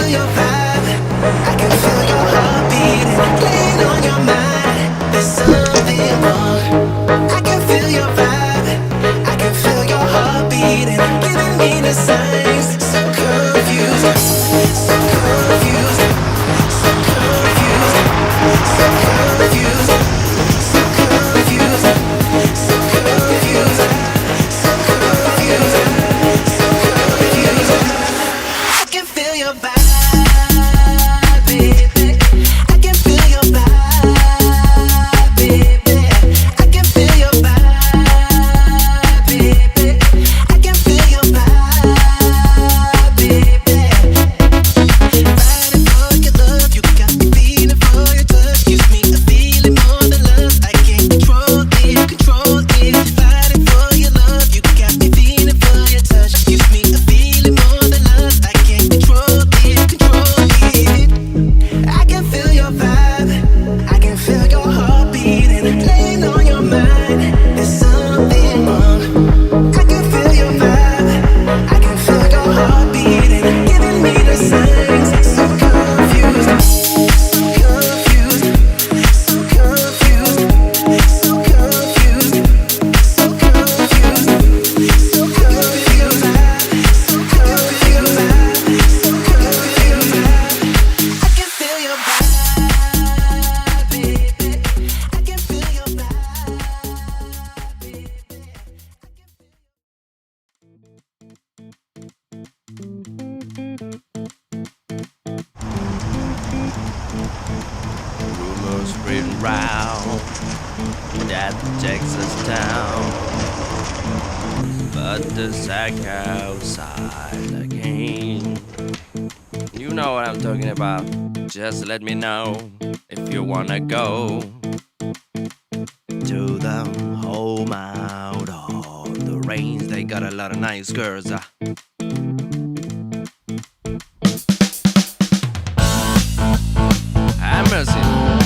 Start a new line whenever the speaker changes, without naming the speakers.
your vibe, I can feel your heart beating, playing on your mind. There's something wrong. I can feel your vibe, I can feel your heart beating, giving me the signs. So confused, so confused, so confused, so confused, so confused, so confused, so confused, so confused. I can feel your vibe.
Rumors spreading round that Texas town, but the sack outside again. You know what I'm talking about. Just let me know if you wanna go to the home out on the range. They got a lot of nice girls. Have mercy.